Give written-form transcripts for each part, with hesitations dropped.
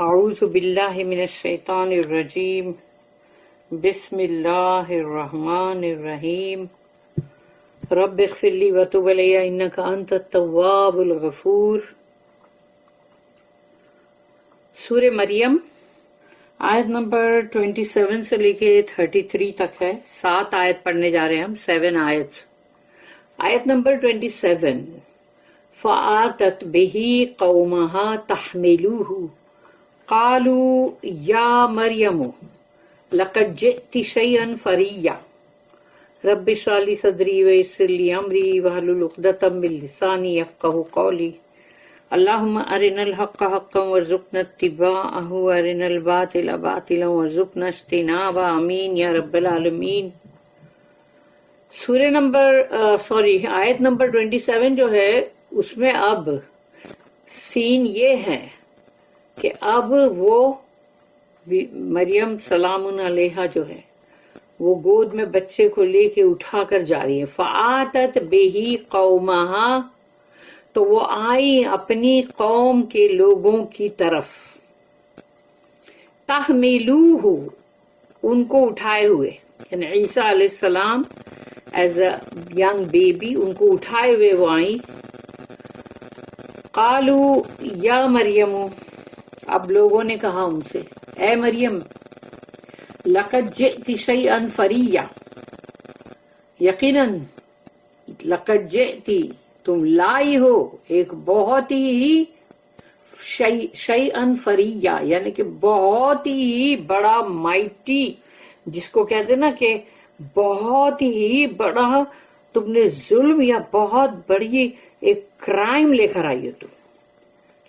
اعوذ باللہ من الشیطان الرجیم بسم اللہ الرحمن الرحیم رب اغفر لی وتب علی انک انت التواب الغفور۔ سورہ مریم آیت نمبر 27 سے لے کے 33 تک ہے، 7 آیت پڑھنے جا رہے ہیں ہم، 7 آیت۔ آیت نمبر 27، فآتت بہ قومہا تحملوہ قالوا یا مریم لقد جئت شیئا فریا رب اشرح لی صدری ویسر لی امری واحلل عقدۃ من لسانی یفقہوا قولی اللہم ارنا الحق حقا وارزقنا اتباعہ وارنا الباطل باطلا وارزقنا اجتنابہ، آمین یا رب العالمین۔ آیت نمبر 27 جو ہے اس میں اب سین یہ ہے کہ اب وہ مریم سلام علیہا جو ہے وہ گود میں بچے کو لے کے اٹھا کر جا رہی ہے۔ فآتت بہ قومہا، تو وہ آئی اپنی قوم کے لوگوں کی طرف، تحملوہ، ان کو اٹھائے ہوئے، یعنی عیسیٰ علیہ السلام ایز اے ینگ بیبی ان کو اٹھائے ہوئے وہ آئیں۔ قالو یا مریم، اب لوگوں نے کہا ان سے، اے مریم، لقد جئت شیئا فریا، یقیناً لقد جئت، تم لائی ہو ایک بہت ہی شیئا فریا، یعنی کہ بہت ہی بڑا مائٹی، جس کو کہتے ہیں نا کہ بہت ہی بڑا تم نے ظلم یا بہت بڑی ایک کرائم لے کر آئی ہو تم،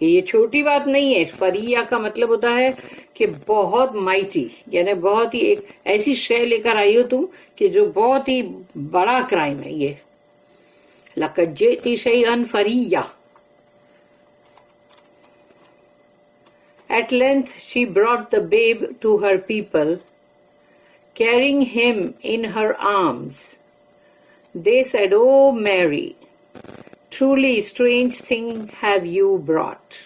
کہ یہ چھوٹی بات نہیں ہے۔ فریہ کا مطلب ہوتا ہے کہ بہت مائٹی، یعنی بہت ہی ایک ایسی شے لے کر آئی ہو تم کہ جو بہت ہی بڑا کرائم ہے یہ۔ لقد جئت شیئا فریہ۔ At length she brought the babe to her people, carrying him in her arms. They said, "O Mary, truly strange thing have you brought."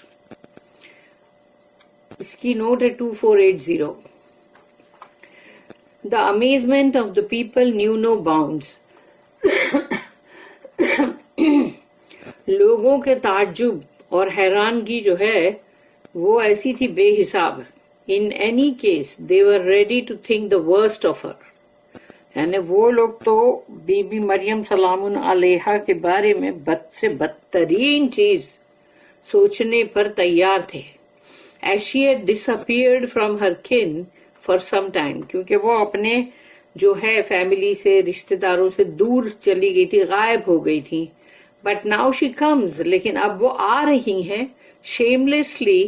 اس کی نوٹ ہے 2480۔ The amazement of the people knew no bounds. لوگوں کے تعجب اور حیرانگی جو ہے وہ ایسی تھی بے حساب۔ In any case, they were ready to think the worst of her. یعنی وہ لوگ تو بی بی مریم سلام علیہا کے بارے میں بد سے بدترین چیز سوچنے پر تیار تھے۔ As she had disappeared from her kin for some time، کیونکہ وہ اپنے جو ہے فیملی سے، رشتہ داروں سے دور چلی گئی تھی، غائب ہو گئی تھی۔ But now she comes، لیکن اب وہ آ رہی ہیں shamelessly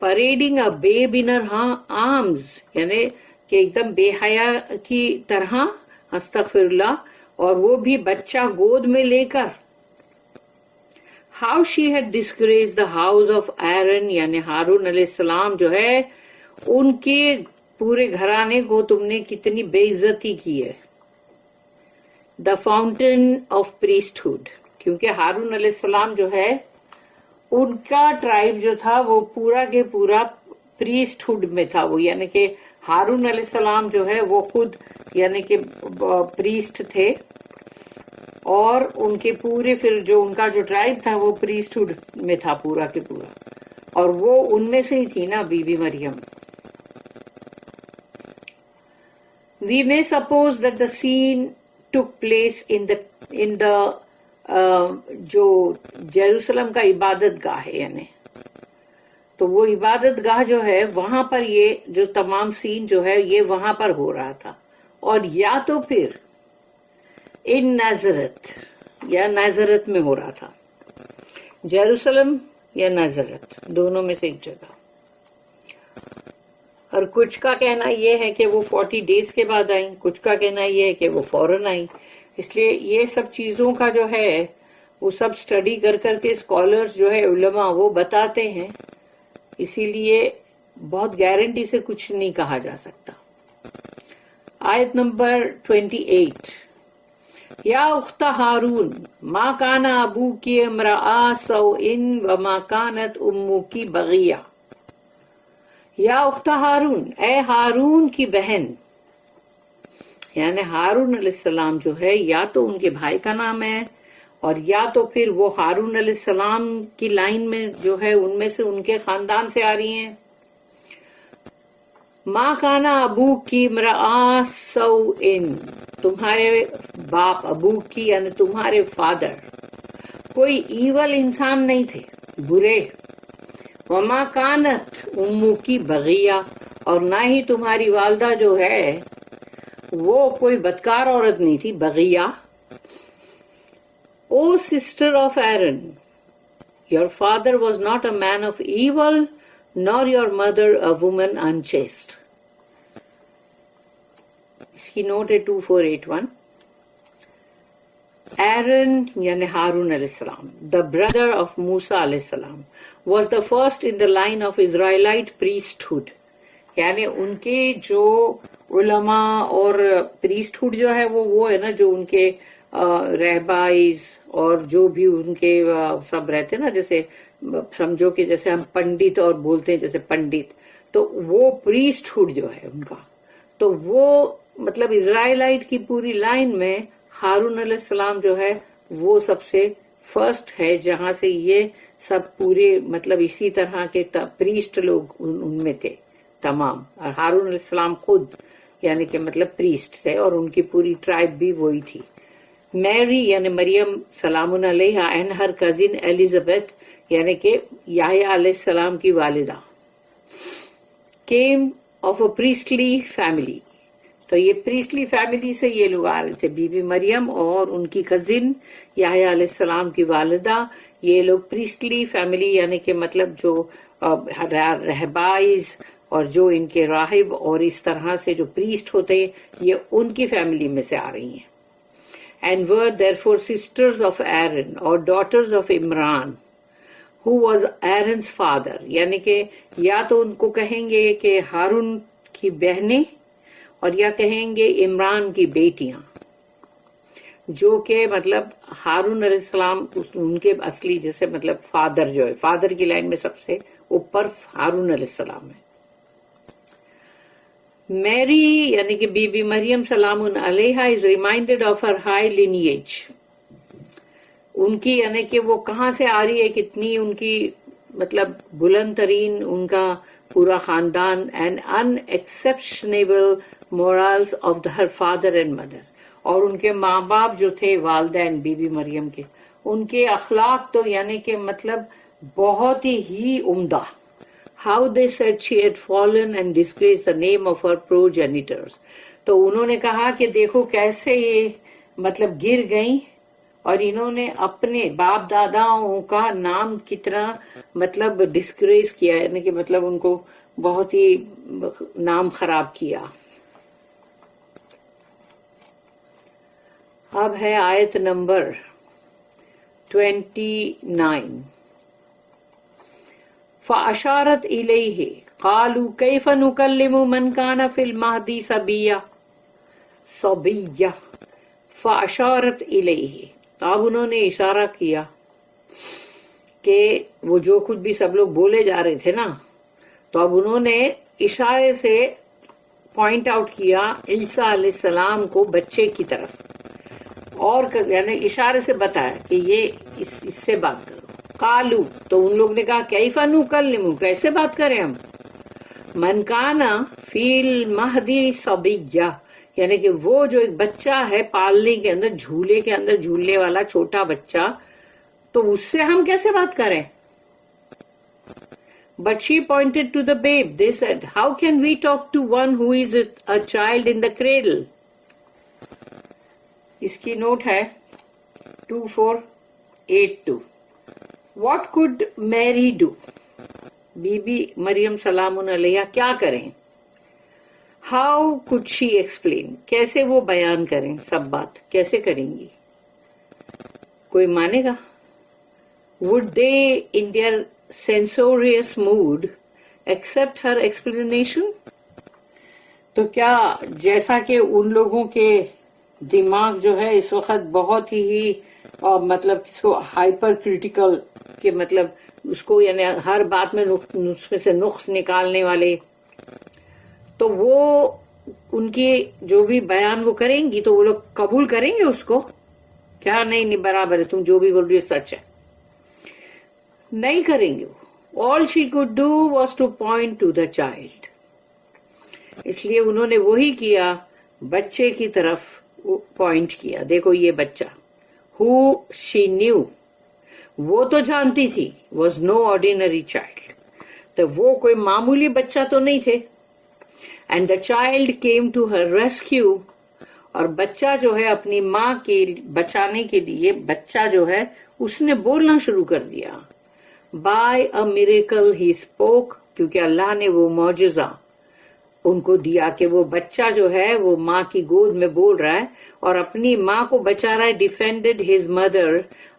parading a babe in her arms، یعنی کہ ایک دم بے حیا کی طرح، استغفر اللہ، اور وہ بھی بچہ گود میں لے کر۔ How she had disgraced the house of Aaron، یعنی ہارون علیہ السلام جو ہے ان کے پورے گھرانے کو تم نے کتنی بے عزتی کی ہے۔ The fountain of priesthood، کیونکہ ہارون علیہ السلام جو ہے ان کا ٹرائب جو تھا وہ پورا کے پورا پریسٹ ہوڈ میں تھا، وہ یعنی کہ ہارون علیہ السلام جو ہے وہ خود یعنی کہ پریسٹ تھے، اور ان کے پورے پھر جو ان کا جو ٹرائب تھا وہ پریسٹ ہوڈ میں تھا پورا کے پورا، اور وہ ان میں سے ہی تھی نا Bibi Maryam. We may suppose that the scene took place in the جو جیروسلم کا عبادت گاہ ہے، یعنی تو وہ عبادت گاہ جو ہے وہاں پر یہ جو تمام سین جو ہے یہ وہاں پر ہو رہا تھا، اور یا تو پھر ان نازرت یا نازرت میں ہو رہا تھا، جیروسلم یا نازرت دونوں میں سے ایک جگہ۔ اور کچھ کا کہنا یہ ہے کہ وہ 40 ڈیز کے بعد آئیں، کچھ کا کہنا یہ ہے کہ وہ فوراً آئیں۔ اس لیے یہ سب چیزوں کا جو ہے وہ سب اسٹڈی کر کر کے اسکالرز جو ہے علماء وہ بتاتے ہیں، اسی لیے بہت گارنٹی سے کچھ نہیں کہا جا سکتا۔ آیت نمبر 28، یا اخت ہارون ما کان ابوکی امرأ سوء وما کانت امکی بغیہ۔ یا اخت ہارون، اے ہارون کی بہن، یعنی ہارون علیہ السلام جو ہے یا تو ان کے بھائی کا نام ہے اور یا تو پھر وہ ہارون علیہ السلام کی لائن میں جو ہے ان میں سے ان کے خاندان سے آ رہی ہیں. ماں کانا ابو کی امرأ سوء، تمہارے باپ ابو کی یعنی تمہارے فادر کوئی ایول انسان نہیں تھے، برے. وما کانت امو کی بغیہ، اور نہ ہی تمہاری والدہ جو ہے وہ کوئی بدکار عورت نہیں تھی، بغیہ. Oh sister of Aaron, your father was not a man of evil, nor your mother a woman unchaste. اس کی نوٹ ہے 2481. Aaron یعنی ہارون علیہ السلام, the brother of Musa علیہ السلام, was the first in the line of Israelite priesthood. یعنی ان کے جو علماء اور priesthood جو ہے وہ ہے نا جو ان کے رہبائز اور جو بھی ان کے سب رہتے نا، جیسے سمجھو کہ جیسے ہم پنڈت اور بولتے ہیں جیسے پنڈت، تو وہ priesthood جو ہے ان کا، تو وہ مطلب اسرائیلائٹ کی پوری لائن میں ہارون علیہ السلام جو ہے وہ سب سے فرسٹ ہے، جہاں سے یہ سب پورے مطلب اسی طرح کے پریسٹ لوگ ان میں تھے تمام. اور ہارون علیہ السلام خود یعنی کہ مطلب پریسٹ تھے اور ان کی پوری ٹرائب بھی وہی تھی. میری یعنی مریم سلام علیہ اینڈ ہر کزن ایلیزابتھ یعنی کہ یحییٰ علیہ السلام کی والدہ came of a priestly family. تو یہ پریسٹلی فیملی سے یہ لوگ آ رہے تھے، بی بی مریم اور ان کی کزن یحییٰ علیہ السلام کی والدہ. یہ لوگ پریسٹلی فیملی یعنی کہ مطلب جو رہبائز اور جو ان کے راہب اور اس طرح سے جو پریسٹ ہوتے یہ ان کی فیملی میں سے آ رہی ہیں. And were therefore sisters of Aaron or daughters of Imran, who was Aaron's father. یعنی کہ یا تو ان کو کہیں گے کہ ہارون کی بہنیں اور یا کہیں گے عمران کی بیٹیاں، جو کہ مطلب ہارون علیہ السلام ان کے اصلی جیسے مطلب فادر جو ہے، فادر کی لائن میں سب سے اوپر ہارون علیہ السلام ہے. میری یعنی کہ بی بی مریم سلام علیہ is reminded of her high lineage. ان کی یعنی کہ وہ کہاں سے آ رہی ہے، کتنی ان کی مطلب بلند ترین ان کا پورا خاندان، and an exceptionable morals of her father and mother. اور ان کے ماں باپ جو تھے والدین بی بی مریم کے، ان کے اخلاق تو یعنی کہ مطلب بہت ہی عمدہ. How they said she had fallen and disgraced the name of her progenitors. تو انہوں نے کہا کہ دیکھو کیسے یہ مطلب گر گئیں اور انہوں نے اپنے باپ داداؤں کا نام کتنا مطلب ڈسگریس کیا، یعنی کہ مطلب ان کو بہت ہی نام خراب کیا. اب ہے آیت نمبر 29. فَأَشَارَتْ إِلَيْهِ قَالُوا كَيْفَ نُكَلِّمُ مَنْ كَانَ فِي الْمَهْدِ صَبِيًّا. فَأَشَارَتْ إِلَيْهِ، تو اب انہوں نے اشارہ کیا کہ وہ جو کچھ بھی سب لوگ بولے جا رہے تھے نا، تو اب انہوں نے اشارے سے پوائنٹ آؤٹ کیا عیسیٰ علیہ السلام کو بچے کی طرف، اور یعنی اشارے سے بتایا کہ یہ اس سے بات کرو. قالو، تو ان لوگ نے کہا کیف نکلم، کیسے بات کریں ہم، من کانا فی المہدی صبیہ، یعنی کہ وہ جو ایک بچہ ہے پالنے کے اندر، جھولے کے اندر جھولنے والا چھوٹا بچہ، تو اس سے ہم کیسے بات کریں. But she pointed to the babe. They said, how can we talk to one who is a child in the cradle? اس کی نوٹ ہے 2482. What could Mary do? Bibi Maryam سلام علیہ کیا کریں. How could she explain? کیسے وہ بیان کریں، سب بات کیسے کریں گی، کوئی مانے گا. Would they in their censorious mood accept her explanation? تو کیا جیسا کہ ان لوگوں کے دماغ جو ہے اس وقت بہت ہی مطلب اس کو ہائپر کریٹیکل کہ مطلب اس کو یعنی ہر بات میں اس میں سے نقص نکالنے والے تو وہ ان کے جو بھی بیان وہ کریں گی تو وہ لوگ قبول کریں گے اس کو، کیا نہیں برابر ہے، تم جو بھی بول رہی ہو سچ ہے، نہیں کریں گے وہ. All she could do was to point to the child. اس لیے انہوں نے وہی کیا، بچے کی طرف پوائنٹ کیا، دیکھو یہ بچہ. ہو شی نیو، وہ تو جانتی تھی، واز نو آرڈینری چائلڈ، تو وہ کوئی معمولی بچہ تو نہیں تھے. And the child came to her rescue, اور بچہ جو ہے اپنی ماں کے بچانے کے لیے، بچہ جو ہے اس نے بولنا شروع کر دیا. By a miracle he spoke, کیونکہ اللہ نے وہ معجزہ ان کو دیا کہ وہ بچہ جو ہے وہ ماں کی گود میں بول رہا ہے اور اپنی ماں کو بچا رہا ہے. ڈیفینڈڈ ہز مدر،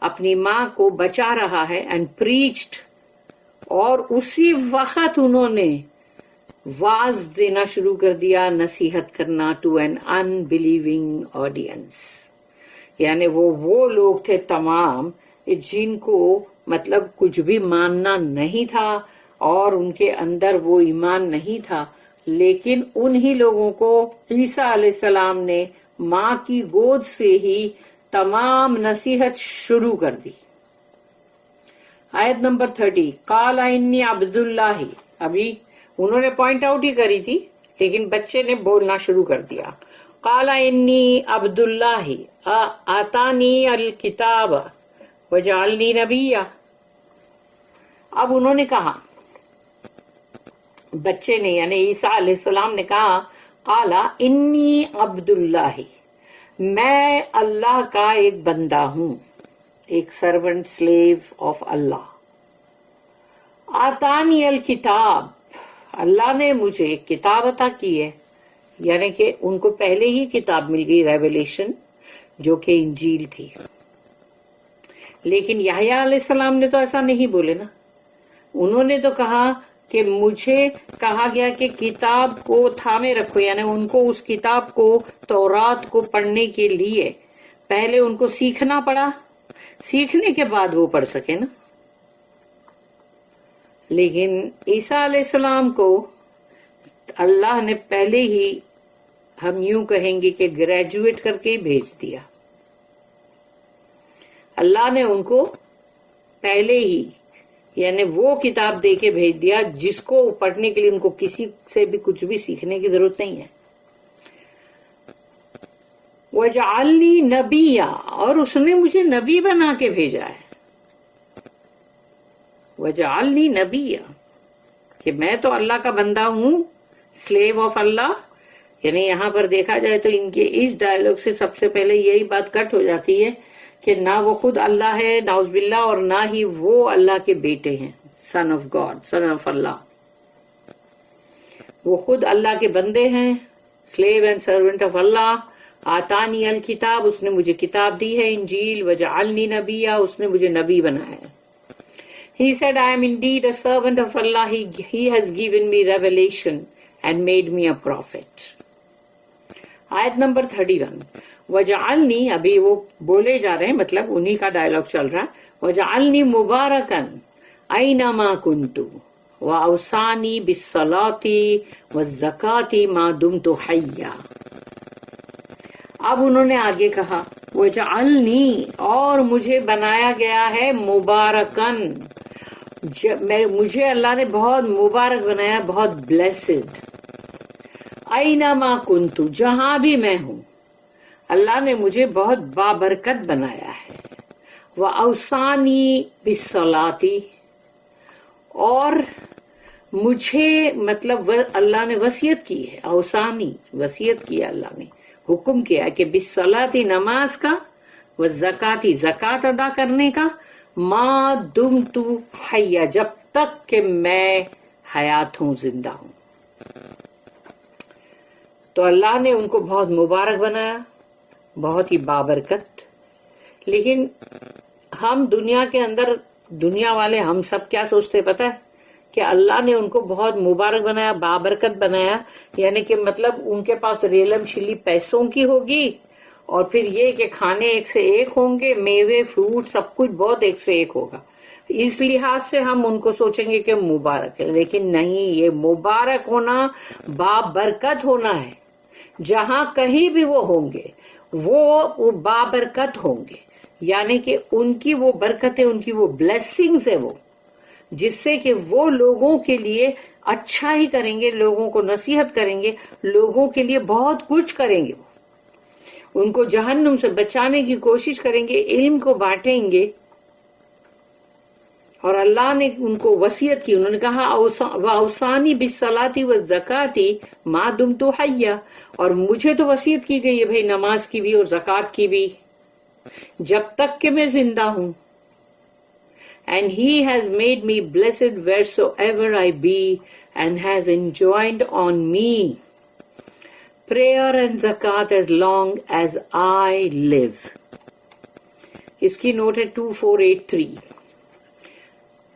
اپنی ماں کو بچا رہا ہے. اینڈ پریچڈ، اور اسی وقت انہوں نے واز دینا شروع کر دیا، نصیحت کرنا ٹو این انبلیونگ آڈینس. یعنی وہ لوگ تھے تمام جن کو مطلب کچھ بھی ماننا نہیں تھا اور ان کے اندر وہ ایمان نہیں تھا، لیکن انہی لوگوں کو عیسیٰ علیہ السلام نے ماں کی گود سے ہی تمام نصیحت شروع کر دی. آیت نمبر 30، قال انی عبد اللہ. ابھی انہوں نے پوائنٹ آؤٹ ہی کری تھی لیکن بچے نے بولنا شروع کر دیا. قال انی عبد اللہ آتانی الکتاب وجعلنی نبیا. اب انہوں نے کہا، بچے نے یعنی عیسیٰ علیہ السلام نے کہا، قال انی عبد اللہ، میں اللہ کا ایک بندہ ہوں، ایک سرونٹ سلیو آف اللہ. آتانی الکتاب، اللہ نے مجھے ایک کتاب عطا کی ہے، یعنی کہ ان کو پہلے ہی کتاب مل گئی، ریویلیشن، جو کہ انجیل تھی. لیکن یحییٰ علیہ السلام نے تو ایسا نہیں بولے نا. انہوں نے تو کہا کہ مجھے کہا گیا کہ کتاب کو تھامے رکھو، یعنی ان کو اس کتاب کو، تورات کو پڑھنے کے لیے پہلے ان کو سیکھنا پڑا، سیکھنے کے بعد وہ پڑھ سکے نا. لیکن عیسیٰ علیہ السلام کو اللہ نے پہلے ہی، ہم یوں کہیں گے کہ گریجویٹ کر کے ہی بھیج دیا. اللہ نے ان کو پہلے ہی یعنی وہ کتاب دے کے بھیج دیا جس کو پڑھنے کے لیے ان کو کسی سے بھی کچھ بھی سیکھنے کی ضرورت نہیں ہے. وَجَعَلْنِي نَبِيًّا، اور اس نے مجھے نبی بنا کے بھیجا ہے. وَجَعَلْنِي نَبِيًّا، کہ میں تو اللہ کا بندہ ہوں، سلیو آف اللہ. یعنی یہاں پر دیکھا جائے تو ان کے اس ڈائلاگ سے سب سے پہلے یہی بات کٹ ہو جاتی ہے کہ نہ وہ خود اللہ ہے نعوذ باللہ، اور نہ ہی وہ اللہ کے بیٹے ہیں، سن آف گاڈ، سن آف اللہ. وہ خود اللہ کے بندے ہیں، سلیو اینڈ سرونٹ آف اللہ. آتانی الکتاب، اس نے مجھے کتاب دی ہے، انجیل. وجعلنی نبیا، اس نے مجھے نبی بنایا ہے. He said, I am indeed a servant of Allah. He has given me revelation and made me a prophet. آیت نمبر 31، وجعلنی، ابھی وہ بولے جا رہے ہیں، مطلب انہی کا ڈائلاگ چل رہا. وجعلنی مبارکن اینما کنت واوصانی بالصلاۃ والزکاۃ ما دمت حیا. اب انہوں نے آگے کہا، وجعلنی، اور مجھے بنایا گیا ہے مبارکن، مجھے اللہ نے بہت مبارک بنایا، بہت بلیسڈ. اینما کنت، جہاں بھی میں ہوں اللہ نے مجھے بہت بابرکت بنایا ہے. وَأَوْصَانِي بِالصَّلَاةِ، اور مجھے مطلب اللہ نے وصیت کی ہے، اوصانی وصیت کی ہے، اللہ نے حکم کیا کہ بالصلاۃ، نماز کا، والزکاۃ، زکوٰۃ ادا کرنے کا، ما دمت حیا، جب تک کہ میں حیات ہوں، زندہ ہوں. تو اللہ نے ان کو بہت مبارک بنایا، بہت ہی بابرکت. لیکن ہم دنیا کے اندر، دنیا والے ہم سب کیا سوچتے پتہ ہے کہ اللہ نے ان کو بہت مبارک بنایا، بابرکت بنایا، یعنی کہ مطلب ان کے پاس ریلم شلی پیسوں کی ہوگی، اور پھر یہ کہ کھانے ایک سے ایک ہوں گے، میوے فروٹ سب کچھ بہت ایک سے ایک ہوگا. اس لحاظ سے ہم ان کو سوچیں گے کہ مبارک ہے، لیکن نہیں، یہ مبارک ہونا بابرکت ہونا ہے. جہاں کہیں بھی وہ ہوں گے وہ بابرکت ہوں گے، یعنی کہ ان کی وہ برکتیں، ان کی وہ بلیسنگز ہے، وہ جس سے کہ وہ لوگوں کے لیے اچھا ہی کریں گے، لوگوں کو نصیحت کریں گے، لوگوں کے لیے بہت کچھ کریں گے، وہ ان کو جہنم سے بچانے کی کوشش کریں گے، علم کو بانٹیں گے. اور اللہ نے ان کو وصیت کی، انہوں نے کہا اوصانی بالصلاۃ والزکاۃ ما دمت حیا، اور مجھے تو وصیت کی گئی ہے بھائی نماز کی بھی اور زکوٰۃ کی بھی جب تک کہ میں زندہ ہوں. And he has made me blessed wheresoever I be, and has enjoined on me prayer and zakat as long as I live. اس کی نوٹ ہے 2483.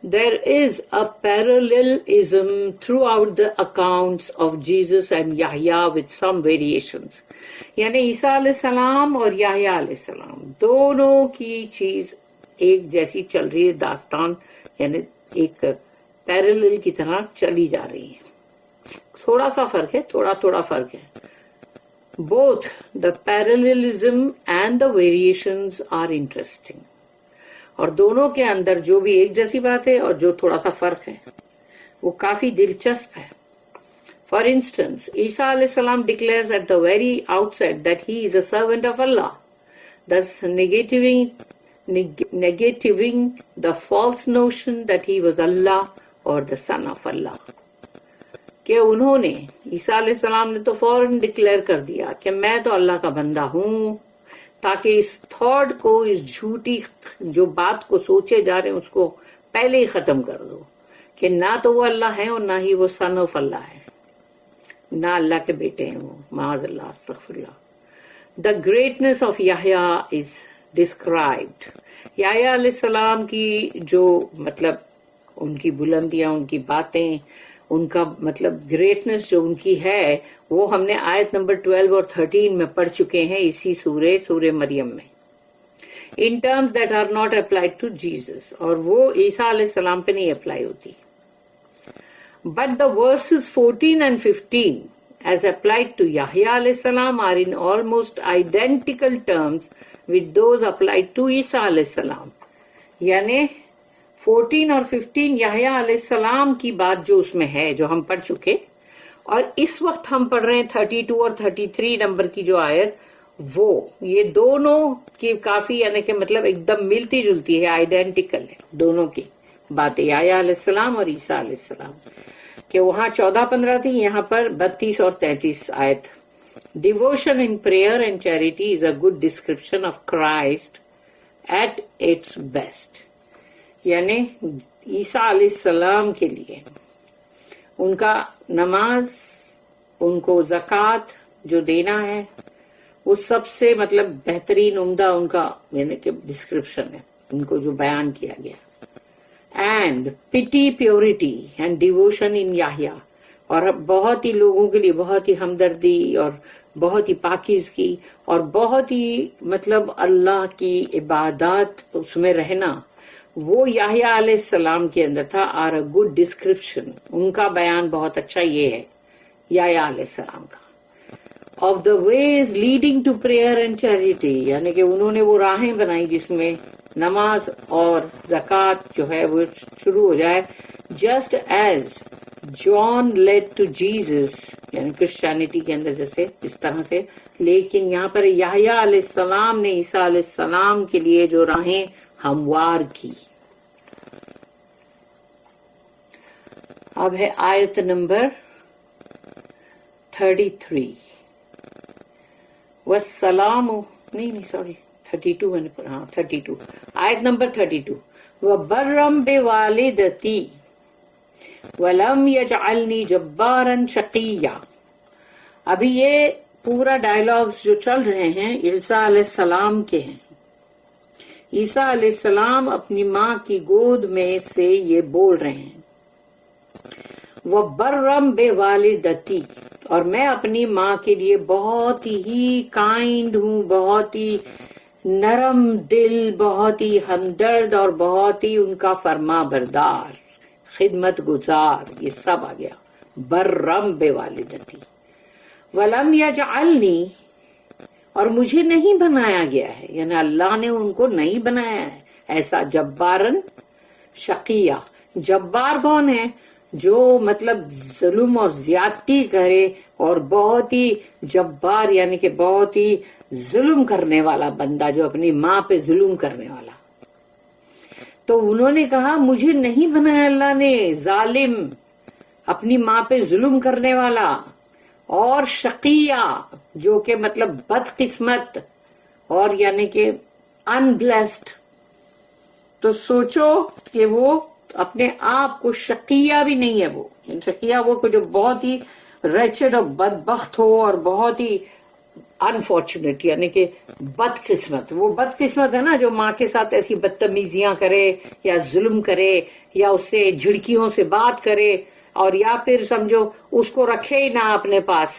There is a parallelism throughout the accounts of Jesus and Yahya with some variations. یعنی عیسیٰ علیہ السلام اور یحییٰ علیہ السلام دونوں کی چیز ایک جیسی چل رہی ہے، داستان یعنی ایک پیرالل کی طرح چلی جا رہی ہے. تھوڑا سا فرق ہے، تھوڑا فرق ہے. Both the parallelism and the variations are interesting. اور دونوں کے اندر جو بھی ایک جیسی بات ہے اور جو تھوڑا سا فرق ہے وہ کافی دلچسپ ہے. For instance, Isa alayhi salam declares at the very outset that he is a servant of Allah, thus negating the false notion that he was Allah or the son of Allah. کہ انہوں نے عیسیٰ علیہ السلام نے تو فوراً declare کر دیا کہ میں تو اللہ کا بندہ ہوں، تاکہ اس تھاٹ کو، اس جھوٹی جو بات کو سوچے جا رہے ہیں اس کو پہلے ہی ختم کر دو کہ نہ تو وہ اللہ ہے اور نہ ہی وہ سن آف اللہ ہے، نہ اللہ کے بیٹے ہیں وہ، معاذ اللہ، استغفر اللہ. The greatness of Yahya is described. یحییٰ علیہ السلام کی جو مطلب ان کی بلندیاں، ان کی باتیں، ان کا مطلب گریٹنس جو ان کی ہے وہ ہم نے آیت نمبر 12 اور 13 میں پڑھ چکے ہیں اسی سورہ مریم میں. In terms that are not applied to Jesus، اور وہ عیسیٰ علیہ السلام پہ نہیں اپلائی ہوتی. But the verses 14 and 15 as applied to Yahya alayhi salam are in almost identical terms with those applied to Isa alayhi salam. یعنی 14 اور 15 یحییٰ علیہ السلام کی بات جو اس میں ہے، جو ہم پڑھ چکے، اور اس وقت ہم پڑھ رہے ہیں 32 اور 33 نمبر کی جو آیت، وہ یہ دونوں کی کافی یعنی کہ مطلب ایک دم ملتی جلتی ہے، آئیڈینٹیکل ہے دونوں کی باتیں، یحییٰ علیہ السلام اور عیسیٰ علیہ السلام، کہ وہاں 14-15 تھی، یہاں پر 32 اور 33 آیت. Devotion in prayer and charity is a good description of Christ at its best. یعنی عیسیٰ علیہ السلام کے لیے ان کا نماز، ان کو زکوٰۃ جو دینا ہے، وہ سب سے مطلب بہترین عمدہ ان کا یعنی کہ ڈسکرپشن ہے، ان کو جو بیان کیا گیا. اینڈ پٹی، پیورٹی اینڈ ڈیووشن ان یحییٰ، اور بہت ہی لوگوں کے لیے بہت ہی ہمدردی اور بہت ہی پاکیزگی اور بہت ہی مطلب اللہ کی عبادات اس میں رہنا، وہ یحییٰ علیہ السلام کے اندر تھا. آر اے گڈ ڈسکرپشن، ان کا بیان بہت اچھا یہ ہے یحییٰ علیہ السلام کا. Of the ways leading to prayer and charity, یعنی کہ انہوں نے وہ راہیں بنائی جس میں نماز اور زکوٰۃ جو ہے وہ شروع ہو جائے. Just as John led to Jesus, یعنی کرسچینٹی کے اندر جیسے اس طرح سے، لیکن یہاں پر یحییٰ علیہ السلام نے عیسیٰ علیہ السلام کے لیے جو راہیں ہموار کی. اب ہے آیت نمبر 33. والسلام، نہیں سوری 32 میں نے پڑھا، ہاں 32، آیت نمبر 32. وَبَرًّا بِوَالِدَتِي وَلَمْ يَجْعَلْنِي جَبَّارًا شَقِيًّا. ابھی یہ پورا ڈائلاگز جو چل رہے ہیں عیسیٰ علیہ السلام کے ہیں. عیسیٰ علیہ السلام اپنی ماں کی گود میں سے یہ بول رہے ہیں، وَبَرًّا بِوَالِدَتِي، اور میں اپنی ماں کے لیے بہت ہی کائنڈ ہوں، بہت ہی نرم دل، بہت ہی ہمدرد اور بہت ہی ان کا فرما بردار، خدمت گزار، یہ سب آ گیا. برم بوالدتی ولم یجعلنی، اور مجھے نہیں بنایا گیا ہے، یعنی اللہ نے ان کو نہیں بنایا ہے ایسا جبارن شقیہ. جبار کون ہے؟ جو مطلب ظلم اور زیادتی کرے، اور بہت ہی جبار یعنی کہ بہت ہی ظلم کرنے والا بندہ، جو اپنی ماں پہ ظلم کرنے والا. تو انہوں نے کہا مجھے نہیں بنایا اللہ نے ظالم، اپنی ماں پہ ظلم کرنے والا، اور شقیہ جو کہ مطلب بد قسمت، اور یعنی کہ ان بلیسڈ. تو سوچو کہ وہ اپنے آپ کو شقیہ بھی نہیں ہے، وہ شقیہ وہ جو بہت ہی ریچڈ اور بدبخت ہو اور بہت ہی انفارچونیٹ یعنی کہ بد قسمت. وہ بد قسمت ہے نا جو ماں کے ساتھ ایسی بدتمیزیاں کرے یا ظلم کرے یا اس سے جھڑکیوں سے بات کرے، اور یا پھر سمجھو اس کو رکھے ہی نہ اپنے پاس.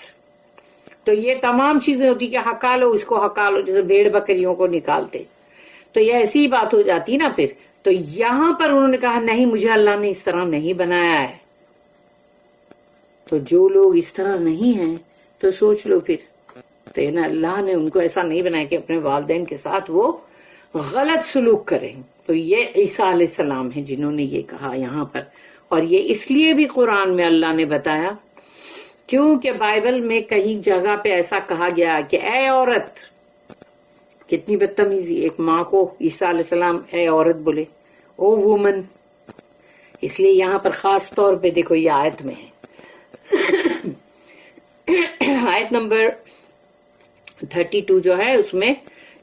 تو یہ تمام چیزیں ہوتی کہ ہکا لو اس کو، ہکا لو، جیسے بھیڑ بکریوں کو نکالتے. تو یہ ایسی بات ہو جاتی نا پھر. تو یہاں پر انہوں نے کہا نہیں، مجھے اللہ نے اس طرح نہیں بنایا ہے. تو جو لوگ اس طرح نہیں ہیں تو سوچ لو پھر، تو اللہ نے ان کو ایسا نہیں بنایا کہ اپنے والدین کے ساتھ وہ غلط سلوک کریں. تو یہ عیسیٰ علیہ السلام ہیں جنہوں نے یہ کہا یہاں پر. اور یہ اس لیے بھی قرآن میں اللہ نے بتایا کیونکہ بائبل میں کئی جگہ پہ ایسا کہا گیا کہ اے عورت، کتنی بدتمیزی، ایک ماں کو عیسیٰ علیہ السلام اے عورت بولے، او وومن. اس لیے یہاں پر خاص طور پہ دیکھو یہ آیت میں ہے آیت نمبر 32 جو ہے اس میں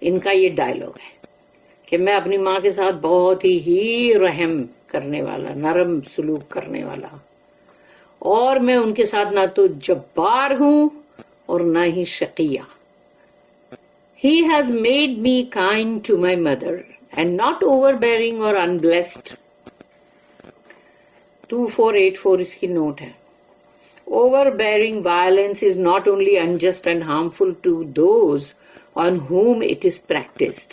ان کا یہ ڈائلاگ ہے کہ میں اپنی ماں کے ساتھ بہت ہی رحم کرنے والا، نرم سلوک کرنے والا، اور میں ان کے ساتھ نہ تو جبار ہوں اور نہ ہی شقیہ. He has made me kind to my mother and not overbearing or unblessed. 2484 اس کی نوٹ ہے. Overbearing violence is not only unjust and harmful to those on whom it is practiced.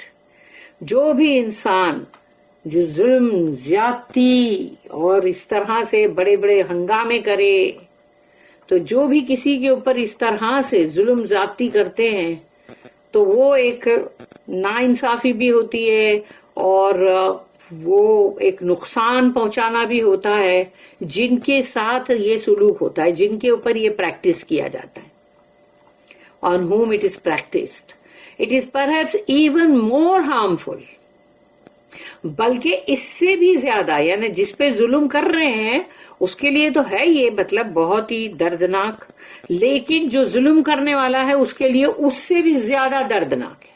جو بھی انسان جو ظلم، زیادتی اور اس طرح سے بڑے بڑے ہنگامے کرے، تو جو بھی کسی کے اوپر اس طرح سے ظلم زیادتی کرتے ہیں تو وہ ایک ناانصافی بھی ہوتی ہے اور وہ ایک نقصان پہنچانا بھی ہوتا ہے جن کے ساتھ یہ سلوک ہوتا ہے، جن کے اوپر یہ پریکٹس کیا جاتا ہے. On whom it is practiced. It is perhaps even more harmful. بلکہ اس سے بھی زیادہ، یعنی جس پہ ظلم کر رہے ہیں اس کے لیے تو ہے یہ مطلب بہت ہی دردناک، لیکن جو ظلم کرنے والا ہے اس کے لیے اس سے بھی زیادہ دردناک ہے،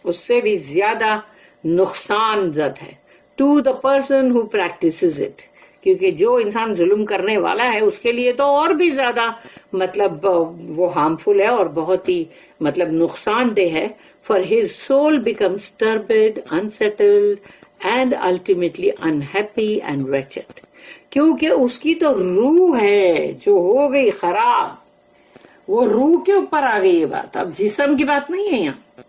اس سے بھی زیادہ نقصان زد ہے. to the person who practices it. کیونکہ جو انسان ظلم کرنے والا ہے اس کے لیے تو اور بھی زیادہ مطلب وہ ہارمفل ہے اور بہت ہی مطلب نقصان دہ ہے. For his soul becomes turbid, unsettled and ultimately unhappy and wretched. کیونکہ اس کی تو روح ہے جو ہو گئی خراب، وہ روح کے اوپر آ گئی یہ بات، اب جسم کی بات نہیں ہے یہاں.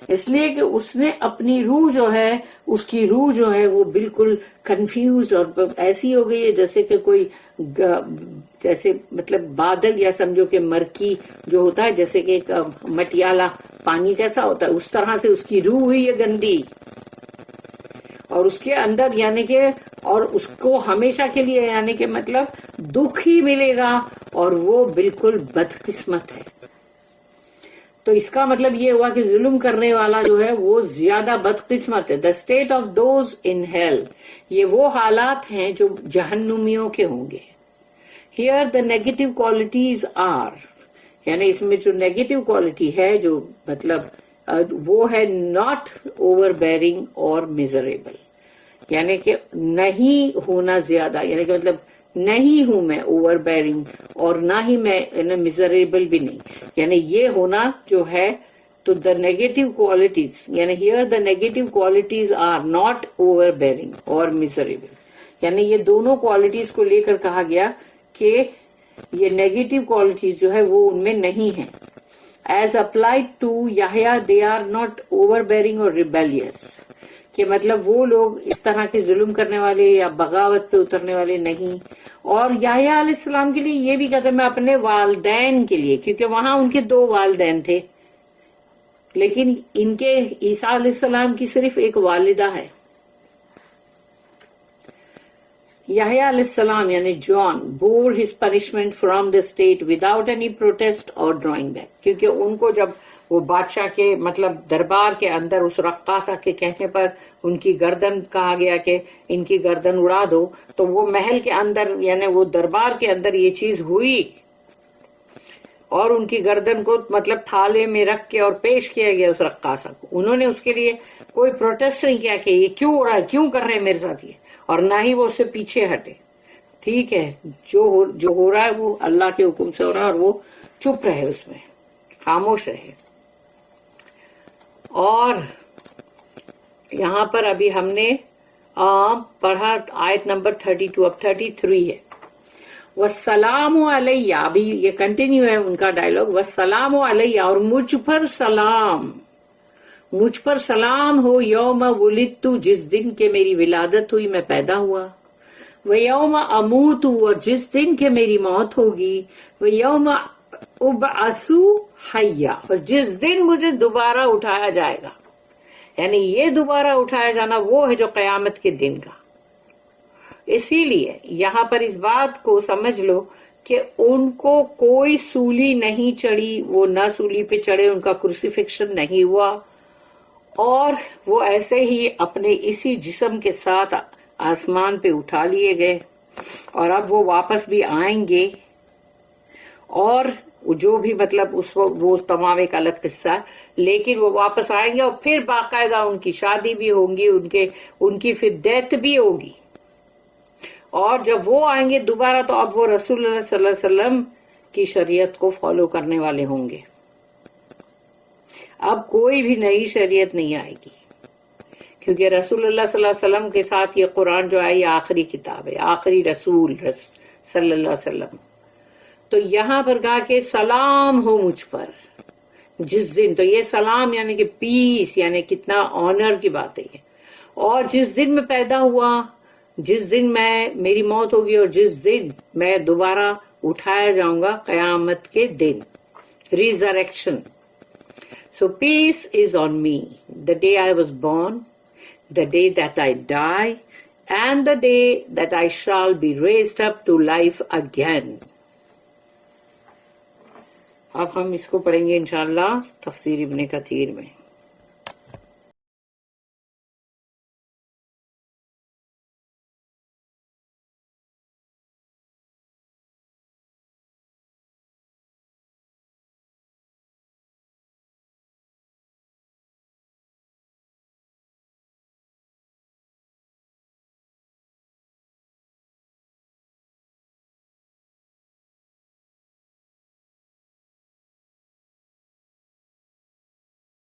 اس لیے کہ اس نے اپنی روح جو ہے، اس کی روح جو ہے وہ بالکل کنفیوزڈ اور ایسی ہو گئی ہے جیسے کہ کوئی جیسے مطلب بادل یا سمجھو کہ مرکی جو ہوتا ہے جیسے کہ ایک مٹیالہ پانی کیسا ہوتا ہے، اس طرح سے اس کی روح ہوئی ہے گندی، اور اس کے اندر یعنی کہ اور اس کو ہمیشہ کے لیے یعنی کہ مطلب دکھ ہی ملے گا اور وہ بالکل بدقسمت ہے. تو اس کا مطلب یہ ہوا کہ ظلم کرنے والا جو ہے وہ زیادہ بدقسمت ہے. The state of those in hell. یہ وہ حالات ہیں جو جہنمیوں کے ہوں گے. Here the negative qualities are. یعنی اس میں جو نیگیٹو کوالٹی ہے جو مطلب وہ ہے not overbearing اور miserable. یعنی کہ نہیں ہونا زیادہ، یعنی کہ مطلب نہیں ہوں میں اوور بیئرنگ اور نہ ہی میں میزریبل بھی نہیں، یعنی یہ ہونا جو ہے. تو دا نیگیٹو کوالٹیز یعنی here the negative qualities are not overbearing اور میزریبل، یعنی یہ دونوں کوالٹیز کو لے کر کہا گیا کہ یہ نیگیٹو کوالٹیز جو ہے وہ ان میں نہیں ہیں. as applied to Yahya, they are not overbearing or rebellious. کہ مطلب وہ لوگ اس طرح کے ظلم کرنے والے یا بغاوت پہ اترنے والے نہیں. اور یحییٰ علیہ السلام کے لیے یہ بھی کہتے ہیں میں اپنے والدین کے لیے، کیونکہ وہاں ان کے 2 والدین تھے، لیکن ان کے عیسیٰ علیہ السلام کی صرف ایک والدہ ہے. یحییٰ علیہ السلام یعنی جان bore his punishment from the state without any protest or drawing back. کیونکہ ان کو جب وہ بادشاہ کے مطلب دربار کے اندر اس رقاصہ کے کہنے پر ان کی گردن کہا گیا کہ ان کی گردن اڑا دو، تو وہ محل کے اندر یعنی وہ دربار کے اندر یہ چیز ہوئی اور ان کی گردن کو مطلب تھالے میں رکھ کے اور پیش کیا گیا اس رقاصہ کو. انہوں نے اس کے لیے کوئی پروٹیسٹ نہیں کیا کہ یہ کیوں ہو رہا ہے، کیوں کر رہے ہیں میرے ساتھ یہ، اور نہ ہی وہ اس سے پیچھے ہٹے. ٹھیک ہے، جو ہو رہا ہے وہ اللہ کے حکم سے ہو رہا ہے، اور وہ چپ رہے، اس میں خاموش رہے. اور یہاں پر ابھی ہم نے پڑھا آیت نمبر 32، اب 33 ہے. والسلام علیہ، ابھی یہ کنٹینیو ہے ان کا ڈائلاگ. والسلام علیہ، اور مجھ پر سلام ہو، یوم ولدت، جس دن کے میری ولادت ہوئی، میں پیدا ہوا. ویوم اموت، اور جس دن کے میری موت ہوگی. ویوم ابعث حیا، اور جس دن مجھے دوبارہ اٹھایا جائے گا. یعنی یہ دوبارہ اٹھایا جانا وہ ہے جو قیامت کے دن کا. اسی لیے یہاں پر اس بات کو سمجھ لو کہ ان کو کوئی سولی نہیں چڑھی، وہ نہ سولی پہ چڑھے، ان کا کروسیفکشن نہیں ہوا، اور وہ ایسے ہی اپنے اسی جسم کے ساتھ آسمان پہ اٹھا لیے گئے. اور اب وہ واپس بھی آئیں گے، اور جو بھی مطلب اس وقت وہ تمام ایک الگ قصہ ہے، لیکن وہ واپس آئیں گے اور پھر باقاعدہ ان کی شادی بھی ہوگی، ان کی پھر ڈیتھ بھی ہوگی. اور جب وہ آئیں گے دوبارہ تو اب وہ رسول اللہ صلی اللہ علیہ وسلم کی شریعت کو فالو کرنے والے ہوں گے. اب کوئی بھی نئی شریعت نہیں آئے گی، کیونکہ رسول اللہ صلی اللہ علیہ وسلم کے ساتھ یہ قرآن جو ہے یہ آخری کتاب ہے، آخری رسول صلی اللہ علیہ وسلم. تو یہاں پر کہا کہ سلام ہو مجھ پر جس دن، تو یہ سلام یعنی کہ پیس، یعنی کتنا آنر کی بات ہے یہ. اور جس دن میں پیدا ہوا، جس دن میری موت ہوگی، اور جس دن میں دوبارہ اٹھایا جاؤں گا قیامت کے دن، resurrection. So peace is on me, the day I was born, the day that I die, and the day that I shall be raised up to life again. اب ہم اس کو پڑھیں گے انشاءاللہ تفسیر ابن کثیر میں.